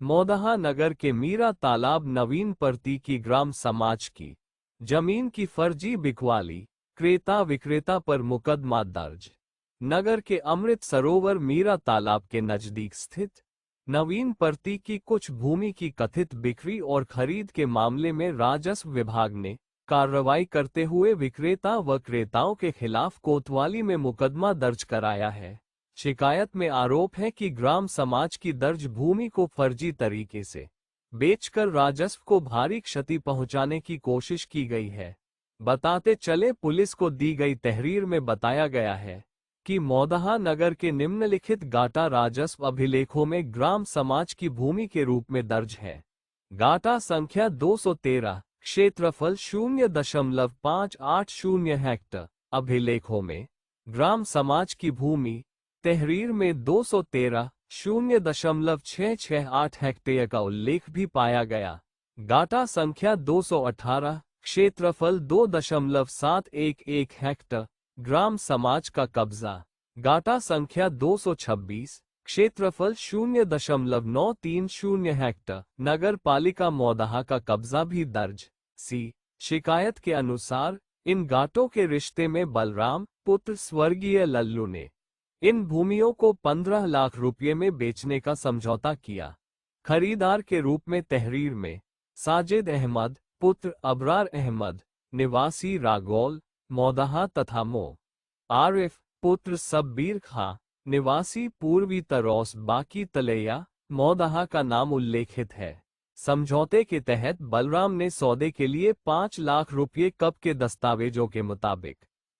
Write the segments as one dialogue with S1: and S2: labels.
S1: मौदहा नगर के मीरा तालाब नवीन पर्ती की ग्राम समाज की जमीन की फर्जी बिकवाली क्रेता विक्रेता पर मुकदमा दर्ज। नगर के अमृत सरोवर मीरा तालाब के नजदीक स्थित नवीन पर्ती की कुछ भूमि की कथित बिक्री और खरीद के मामले में राजस्व विभाग ने कार्रवाई करते हुए विक्रेता व क्रेताओं के खिलाफ कोतवाली में मुकदमा दर्ज कराया है। शिकायत में आरोप है कि ग्राम समाज की दर्ज भूमि को फर्जी तरीके से बेचकर राजस्व को भारी क्षति पहुंचाने की कोशिश की गई है। बताते चले, पुलिस को दी गई तहरीर में बताया गया है कि मौदहा नगर के निम्नलिखित गाटा राजस्व अभिलेखों में ग्राम समाज की भूमि के रूप में दर्ज है। गाटा संख्या 213, क्षेत्रफल 0.580 हेक्टर। अभिलेखों में ग्राम समाज की भूमि तहरीर में 213 0.668 हेक्टेयर का उल्लेख भी पाया गया। गाटा संख्या 218, क्षेत्रफल 2.711 हेक्टर, ग्राम समाज का कब्जा। गाटा संख्या 226, क्षेत्रफल 0.930 हेक्टर, नगर पालिका मौदहा का कब्जा भी दर्ज। शिकायत के अनुसार इन गाटों के रिश्ते में बलराम पुत्र स्वर्गीय लल्लू ने इन भूमियों को 15 लाख रुपये में बेचने का समझौता किया। खरीदार के रूप में तहरीर में साजिद अहमद पुत्र अबरार अहमद निवासी रागौल मौदहा तथा आरिफ पुत्र सब्बीर खां निवासी पूर्वी तरौस बाकी तलैया मौदहा का नाम उल्लेखित है। समझौते के तहत बलराम ने सौदे के लिए 5 लाख रुपये कब के दस्तावेजों के मुताबिक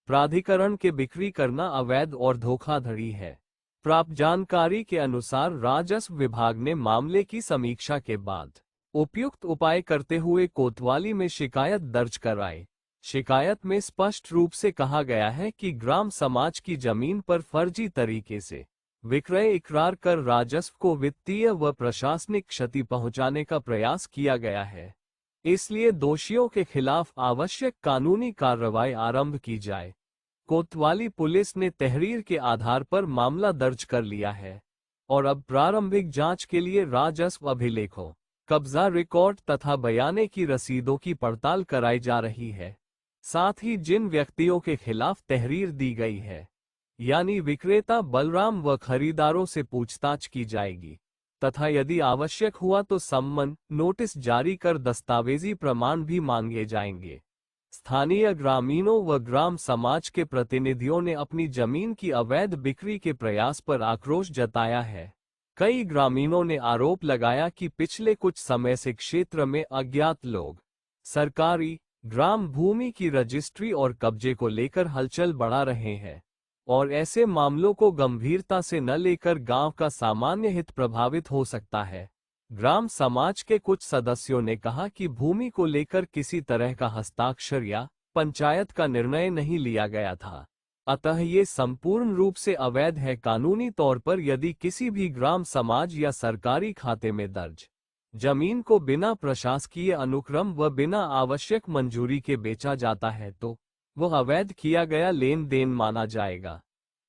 S1: प्राधिकरण के बिक्री करना अवैध और धोखाधड़ी है। प्राप्त जानकारी के अनुसार राजस्व विभाग ने मामले की समीक्षा के बाद उपयुक्त उपाय करते हुए कोतवाली में शिकायत दर्ज कराई। शिकायत में स्पष्ट रूप से कहा गया है कि ग्राम समाज की जमीन पर फर्जी तरीके से विक्रय इकरार कर राजस्व को वित्तीय व प्रशासनिक क्षति पहुंचाने का प्रयास किया गया है। इसलिए दोषियों के खिलाफ आवश्यक कानूनी कार्रवाई आरंभ की जाए। कोतवाली पुलिस ने तहरीर के आधार पर मामला दर्ज कर लिया है और अब प्रारंभिक जांच के लिए राजस्व अभिलेखों, कब्जा रिकॉर्ड तथा बयाने की रसीदों की पड़ताल कराई जा रही है। साथ ही जिन व्यक्तियों के खिलाफ तहरीर दी गई है, यानी विक्रेता बलराम व खरीदारों से पूछताछ की जाएगी तथा यदि आवश्यक हुआ तो सम्मन नोटिस जारी कर दस्तावेजी प्रमाण भी मांगे जाएंगे। स्थानीय ग्रामीणों व ग्राम समाज के प्रतिनिधियों ने अपनी जमीन की अवैध बिक्री के प्रयास पर आक्रोश जताया है। कई ग्रामीणों ने आरोप लगाया कि पिछले कुछ समय से क्षेत्र में अज्ञात लोग सरकारी ग्राम भूमि की रजिस्ट्री और कब्जे को लेकर हलचल बढ़ा रहे हैं और ऐसे मामलों को गंभीरता से न लेकर गांव का सामान्य हित प्रभावित हो सकता है। ग्राम समाज के कुछ सदस्यों ने कहा कि भूमि को लेकर किसी तरह का हस्ताक्षर या पंचायत का निर्णय नहीं लिया गया था, अतः ये संपूर्ण रूप से अवैध है। कानूनी तौर पर यदि किसी भी ग्राम समाज या सरकारी खाते में दर्ज जमीन को बिना प्रशासकीय अनुक्रम व बिना आवश्यक मंजूरी के बेचा जाता है तो वह अवैध किया गया लेन देन माना जाएगा।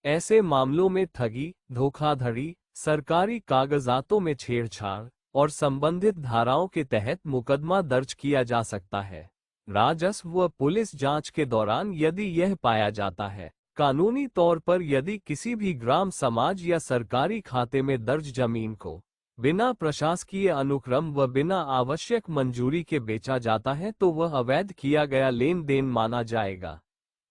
S1: ऐसे मामलों में ठगी, धोखाधड़ी, सरकारी कागजातों में छेड़छाड़ और संबंधित धाराओं के तहत मुकदमा दर्ज किया जा सकता है। राजस्व व पुलिस जांच के दौरान यदि यह पाया जाता है कानूनी तौर पर यदि किसी भी ग्राम समाज या सरकारी खाते में दर्ज जमीन को बिना प्रशासकीय अनुक्रम व बिना आवश्यक मंजूरी के बेचा जाता है तो वह अवैध किया गया लेन देन माना जाएगा।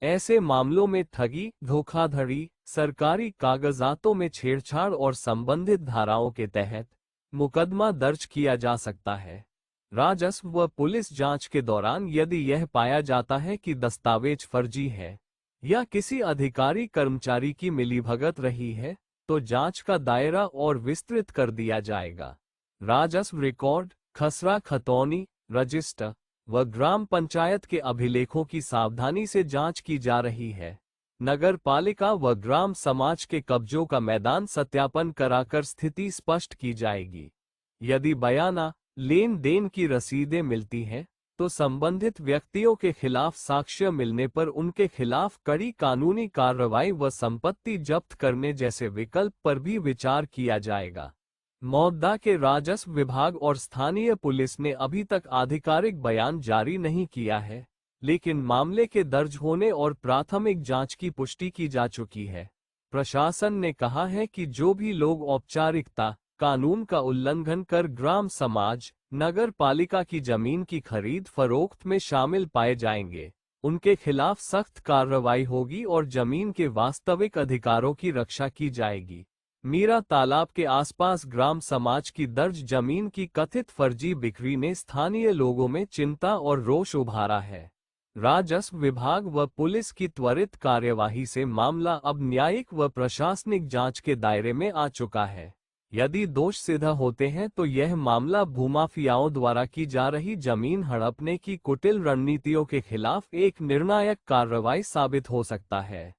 S1: ऐसे मामलों में ठगी, धोखाधड़ी, सरकारी कागजातों में छेड़छाड़ और संबंधित धाराओं के तहत मुकदमा दर्ज किया जा सकता है। राजस्व व पुलिस जांच के दौरान यदि यह पाया जाता है कि दस्तावेज फर्जी है या किसी अधिकारी कर्मचारी की मिलीभगत रही है तो जांच का दायरा और विस्तृत कर दिया जाएगा। राजस्व रिकॉर्ड, खसरा खतौनी रजिस्टर व ग्राम पंचायत के अभिलेखों की सावधानी से जांच की जा रही है। नगर पालिका व ग्राम समाज के कब्जों का मैदान सत्यापन कराकर स्थिति स्पष्ट की जाएगी। यदि बयाना, लेन देन की रसीदें मिलती हैं तो संबंधित व्यक्तियों के खिलाफ साक्ष्य मिलने पर उनके खिलाफ कड़ी कानूनी कार्रवाई व संपत्ति जब्त करने जैसे विकल्प पर भी विचार किया जाएगा। मौदा के राजस्व विभाग और स्थानीय पुलिस ने अभी तक आधिकारिक बयान जारी नहीं किया है, लेकिन मामले के दर्ज होने और प्राथमिक जांच की पुष्टि की जा चुकी है। प्रशासन ने कहा है कि जो भी लोग औपचारिकता कानून का उल्लंघन कर ग्राम समाज नगर पालिका की जमीन की खरीद फरोख्त में शामिल पाए जाएंगे, उनके खिलाफ सख्त कार्रवाई होगी और जमीन के वास्तविक अधिकारों की रक्षा की जाएगी। मीरा तालाब के आसपास ग्राम समाज की दर्ज जमीन की कथित फर्जी बिक्री ने स्थानीय लोगों में चिंता और रोष उभारा है। राजस्व विभाग व पुलिस की त्वरित कार्यवाही से मामला अब न्यायिक व प्रशासनिक जांच के दायरे में आ चुका है। यदि दोष सिद्ध होते हैं तो यह मामला भूमाफियाओं द्वारा की जा रही जमीन हड़पने की कुटिल रणनीतियों के खिलाफ एक निर्णायक कार्रवाई साबित हो सकता है।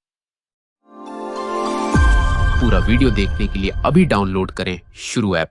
S2: पूरा वीडियो देखने के लिए अभी डाउनलोड करें शुरू ऐप।